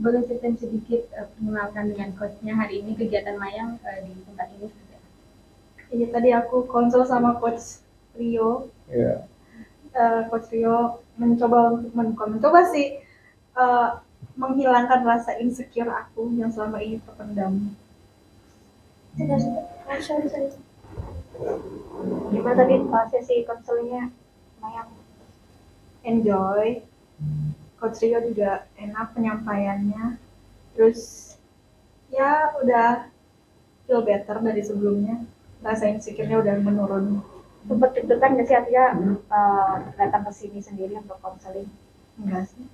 boleh ceritain sedikit perkenalkan dengan coachnya hari ini kegiatan Mayang di tempat ini? Iya, tadi aku konsul sama coach Rio. Ya. Coach Rio mencoba untuk mencoba sih eh, menghilangkan rasa insecure aku yang selama ini terpendam. Gimana tadi sesi konselingnya Mayang? Enjoy. Coach Rio juga enak penyampaiannya. Terus ya udah feel better dari sebelumnya. Rasa insecure-nya udah menurun. Sempet deg-degan nggak sih Atia datang ke sini sendiri untuk konseling? Enggak sih.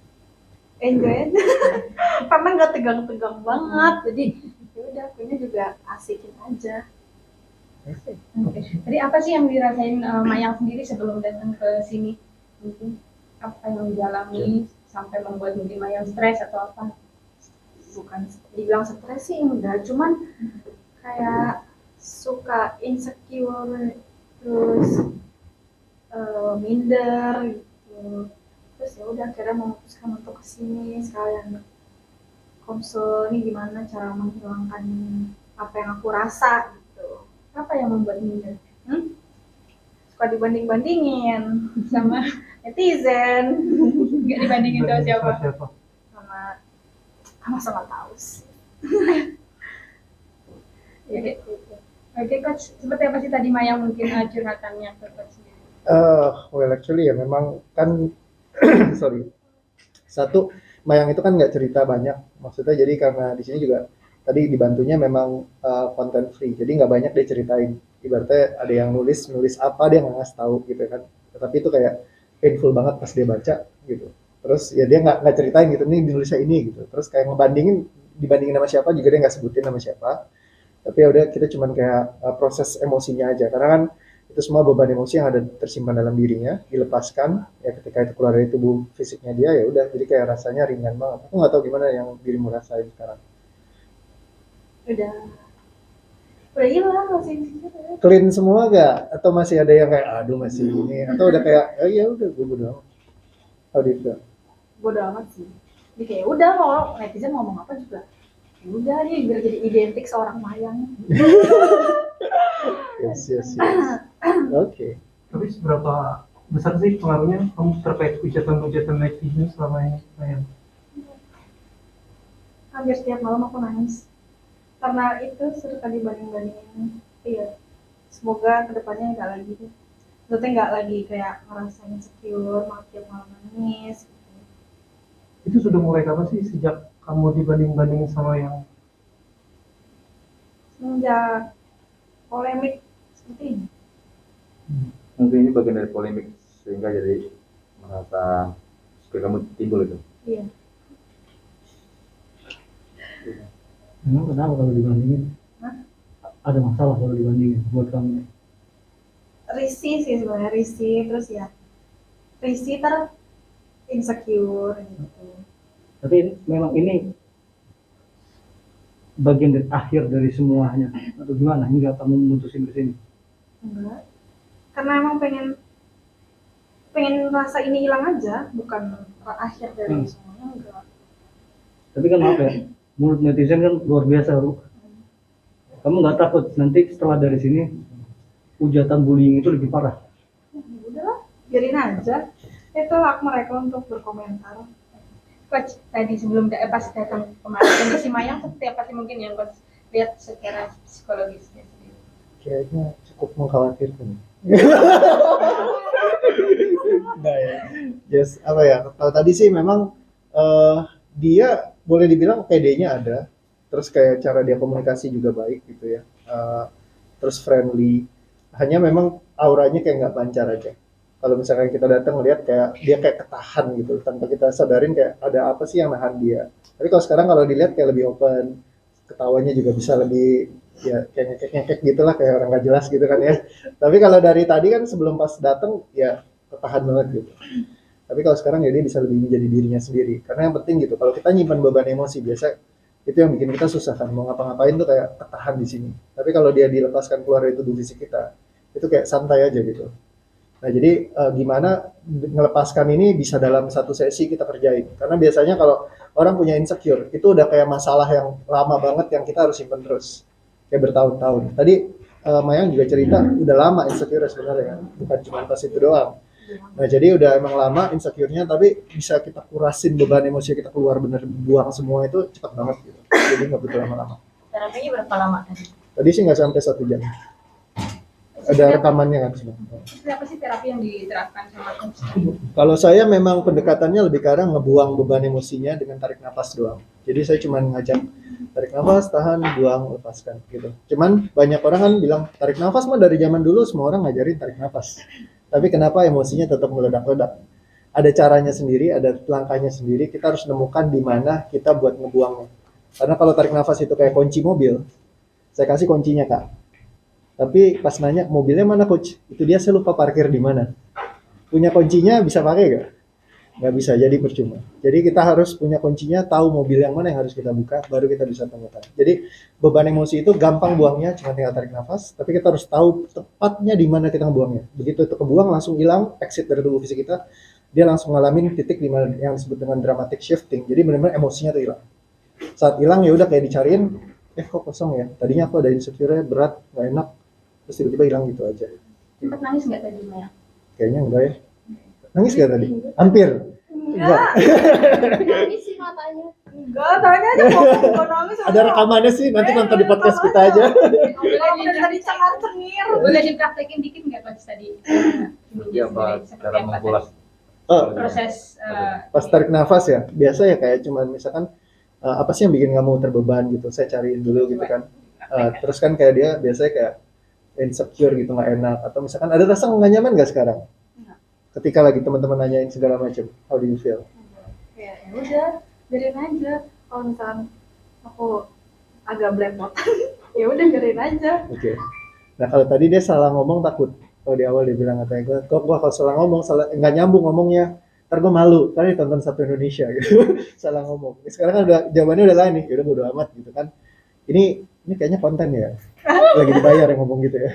Enjoy aja. Karena nggak tegang-tegang banget. Jadi ya udah, akunya juga asikin aja. Oke. Jadi apa sih yang dirasain Mayang sendiri sebelum datang ke sini? Mungkin apa yang dialami sampai membuat mungkin Mayang stres atau apa? Bukan dibilang stres sih enggak, cuman kayak suka insecure, terus minder gitu. Terus ya udah akhirnya memutuskan untuk kesini sekalian konsul ini gimana cara menghilangkan apa yang aku rasa gitu. Apa yang membuat minder? Suka dibanding-bandingin Sama netizen, nggak dibandingin sama siapa? sama sama tahu sih. Oke. Oke coach, seperti apa sih tadi Mayang mungkin curhatannya ke coach sendiri? Well actually ya memang kan sorry. Satu, Mayang itu kan nggak cerita banyak. Maksudnya jadi karena di sini juga tadi dibantunya memang content free. Jadi nggak banyak dia ceritain. Ibaratnya ada yang nulis apa dia nggak ngasih tahu gitu kan. Tapi itu kayak painful banget pas dia baca gitu. Terus ya dia nggak ceritain gitu, nih nulisnya ini gitu. Terus kayak dibandingin sama siapa juga dia nggak sebutin nama siapa. Tapi ya udah kita cuman kayak proses emosinya aja. Karena kan itu semua beban emosi yang ada tersimpan dalam dirinya dilepaskan ya ketika itu keluar dari tubuh fisiknya dia, ya udah jadi kayak rasanya ringan banget. Aku nggak tahu gimana yang dirimu rasain sekarang. Udah hilang masih insecure. Clean semua gak atau masih ada yang kayak aduh masih ini, atau udah kayak oh ya udah gue bodo amat. Oh gitu. Bodo amat sih. Jadi kayak udah, kalau netizen ngomong apa juga ya udah, nih biar jadi identik seorang Mayang. Yes. Oke. Tapi seberapa besar sih pengaruhnya kamu terkait hujatan netizen selama ini, Mayang? Hampir setiap malam aku nangis karena itu suka dibanding-bandingin. Iya, semoga kedepannya nggak lagi deh. Maksudnya nggak lagi kayak ngerasa insecure, malah tiap malam nangis gitu. Itu sudah mulai kapan sih, sejak kamu dibanding-bandingin sama yang Semenjak polemik seperti ini. Mungkin ini bagian dari polemik sehingga jadi merasa supaya kamu timbul itu. Iya. Memang kenapa kalau dibandingin? Hah? Ada masalah kalau dibandingin buat kamu? Risih sih sebenarnya, risih, terus ya risih insecure gitu. Tapi memang ini bagian dari akhir dari semuanya atau gimana hingga kamu memutusin ke sini? Enggak, karena emang pengen rasa ini hilang aja, bukan akhir dari semuanya. Enggak. Tapi kan maaf ya, mulut netizen kan luar biasa, Ru. Kamu nggak takut nanti setelah dari sini hujatan bullying itu lebih parah? Udahlah, biarin aja, itu hak mereka untuk berkomentar. Coach, tadi sebelum pas datang kemarin kondisi Mayang seperti apa sih mungkin yang coach lihat secara psikologisnya sendiri? Kayaknya cukup mengkhawatirkan. Nah ya, yes apa ya? Kalau tadi sih memang dia boleh dibilang PD-nya ada, terus kayak cara dia komunikasi juga baik gitu ya, terus friendly. Hanya memang auranya kayak nggak lancar aja. Kalau misalkan kita datang lihat kayak dia kayak ketahan gitu, tanpa kita sadarin kayak ada apa sih yang nahan dia. Tapi kalau sekarang kalau dilihat kayak lebih open, ketawanya juga bisa lebih ya kayak ngekek gitulah, kayak orang nggak jelas gitu kan ya. Tapi kalau dari tadi kan sebelum pas datang ya ketahan banget gitu. Tapi kalau sekarang ya dia bisa lebih menjadi dirinya sendiri. Karena yang penting gitu, kalau kita nyimpan beban emosi biasa itu yang bikin kita susah kan, mau ngapa-ngapain tuh kayak ketahan di sini. Tapi kalau dia dilepaskan keluar dari tubuh fisik kita, itu kayak santai aja gitu. Nah, jadi gimana ngelepaskan ini bisa dalam satu sesi kita kerjain. Karena biasanya kalau orang punya insecure, itu udah kayak masalah yang lama banget yang kita harus simpen terus. Kayak bertahun-tahun. Tadi Mayang juga cerita, udah lama insecure sebenarnya, bukan cuma pas itu doang. Nah, jadi udah emang lama insecure-nya, tapi bisa kita kurasin beban emosi kita keluar bener, buang semua itu cepat banget gitu. Jadi nggak butuh lama-lama. Terapinya berapa lama tadi? Tadi sih nggak sampai 1 jam. Ada rekamannya kan sebenarnya. Seperti apa sih terapi yang diterapkan sama coach? Kalau saya memang pendekatannya lebih ke arah ngebuang beban emosinya dengan tarik nafas doang. Jadi saya cuma ngajak tarik nafas, tahan, buang, lepaskan gitu. Cuman banyak orang kan bilang tarik nafas mah dari zaman dulu semua orang ngajarin tarik nafas. Tapi kenapa emosinya tetap meledak-ledak? Ada caranya sendiri, ada langkahnya sendiri. Kita harus nemukan di mana kita buat ngebuangnya. Karena kalau tarik nafas itu kayak kunci mobil, saya kasih kuncinya Kak. Tapi pas nanya mobilnya mana coach, itu dia saya lupa parkir di mana. Punya kuncinya bisa pakai gak? Nggak bisa, jadi percuma. Jadi kita harus punya kuncinya, tahu mobil yang mana yang harus kita buka, baru kita bisa temukan. Jadi beban emosi itu gampang buangnya, cuma tinggal tarik nafas. Tapi kita harus tahu tepatnya di mana kita ngebuangnya. Begitu itu kebuang langsung hilang, exit dari tubuh fisik kita, dia langsung ngalamin titik di mana yang disebut dengan dramatic shifting. Jadi benar-benar emosinya tuh hilang. Saat hilang ya udah kayak dicariin, kok kosong ya. Tadinya aku ada insecure berat, nggak enak. Terus tiba-tiba hilang gitu aja. Sempat nangis nggak tadi Maya? Kayaknya enggak ya. Nangis nggak tadi? Hampir. Enggak. Nangis sih matanya. Enggak, tanya aja kok nangis. Ada rekamannya sih, nanti nonton di podcast kita aja. Aku dari tadi cengar-cengir. Boleh dipraktekin dikit nggak coach tadi? Iya, Pak, cara mengulas proses Pas tarik nafas ya, biasa ya kayak cuman misalkan apa sih yang bikin kamu terbeban gitu, saya cariin dulu gitu kan. Terus kan kayak dia biasanya kayak insecure gitu, nggak enak, atau misalkan ada rasa nggak nyaman nggak sekarang? Ketika lagi teman-teman nanyain segala macam, how do you feel? Ya udah, biarin aja. Kalau misalkan aku agak belepotan, ya udah biarin aja. Oke. Nah kalau tadi dia salah ngomong takut. Kalau di awal dia bilang katanya gue, kok gua kalau salah ngomong nggak nyambung ngomongnya, ntar gue malu. Karena ditonton satu Indonesia gitu, salah ngomong. Sekarang kan udah jawabannya udah lain nih, udah bodo amat gitu kan. Ini kayaknya konten ya, lagi dibayar yang ngomong gitu ya.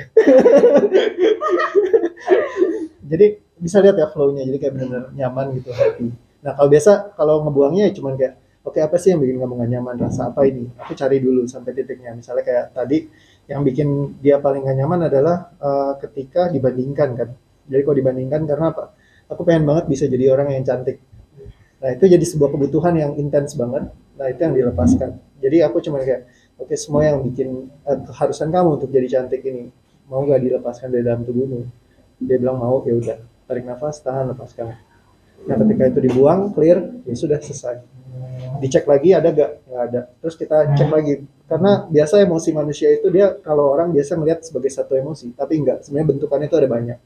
Jadi bisa lihat ya flow-nya, jadi kayak benar-benar nyaman gitu, happy. Nah kalau biasa kalau ngebuangnya ya cuman kayak, oke, apa sih yang bikin kamu gak nyaman, rasa apa ini? Aku cari dulu sampai titiknya. Misalnya kayak tadi yang bikin dia paling gak nyaman adalah ketika dibandingkan kan. Jadi kalau dibandingkan karena apa? Aku pengen banget bisa jadi orang yang cantik. Nah itu jadi sebuah kebutuhan yang intens banget. Nah itu yang dilepaskan. Jadi aku cuma kayak, oke, semua yang bikin keharusan kamu untuk jadi cantik ini mau gak dilepaskan dari dalam tubuhmu? Dia bilang mau, ya udah, tarik nafas, tahan, lepaskan. Nah ketika itu dibuang, clear, ya sudah selesai. Dicek lagi ada gak? Nggak ada. Terus kita cek lagi. Karena biasa emosi manusia itu dia kalau orang biasa melihat sebagai satu emosi, tapi enggak. Sebenarnya bentukannya itu ada banyak.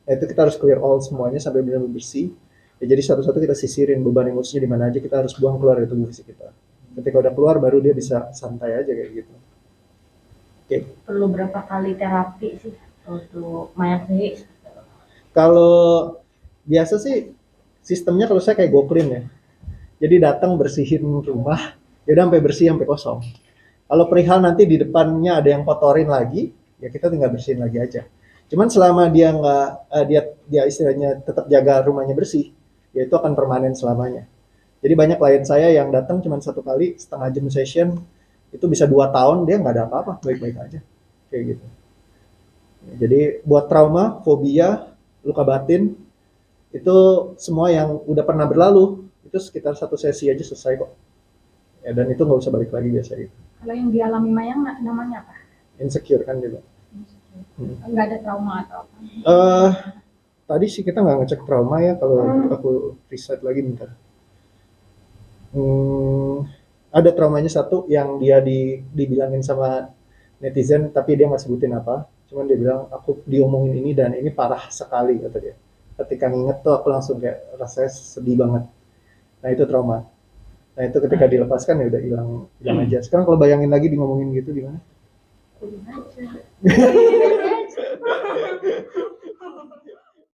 Nah itu kita harus clear all semuanya sampai benar-benar bersih. Ya, jadi satu-satu kita sisirin beban emosinya di mana aja kita harus buang keluar dari tubuh fisik kita. Ketika udah keluar baru dia bisa santai aja kayak gitu. Oke. Perlu berapa kali terapi sih untuk Maya sendiri? Kalau biasa sih sistemnya kalau saya kayak go clean ya. Jadi datang bersihin rumah, ya udah sampai bersih sampai kosong. Kalau perihal nanti di depannya ada yang kotorin lagi, ya kita tinggal bersihin lagi aja. Cuman selama dia nggak dia istilahnya tetap jaga rumahnya bersih, ya itu akan permanen selamanya. Jadi banyak klien saya yang datang cuma 1 kali setengah jam session, itu bisa 2 tahun dia nggak ada apa-apa, baik-baik aja, kayak gitu. Jadi buat trauma, fobia, luka batin, itu semua yang udah pernah berlalu, itu sekitar 1 sesi aja selesai kok. Ya, dan itu nggak usah balik lagi biasa itu. Kalau yang dialami Mayang namanya apa? Insecure kan juga. Nggak ada trauma atau apa? Tadi sih kita nggak ngecek trauma ya, kalau aku riset lagi bentar. Ada traumanya satu yang dia dibilangin sama netizen, tapi dia nggak sebutin apa. Cuman dia bilang, aku diomongin ini dan ini parah sekali, kata dia. Ketika nginget tuh aku langsung kayak rasanya sedih banget. Nah itu trauma. Nah itu ketika dilepaskan ya udah hilang aja. Sekarang kalau bayangin lagi di ngomongin gitu gimana?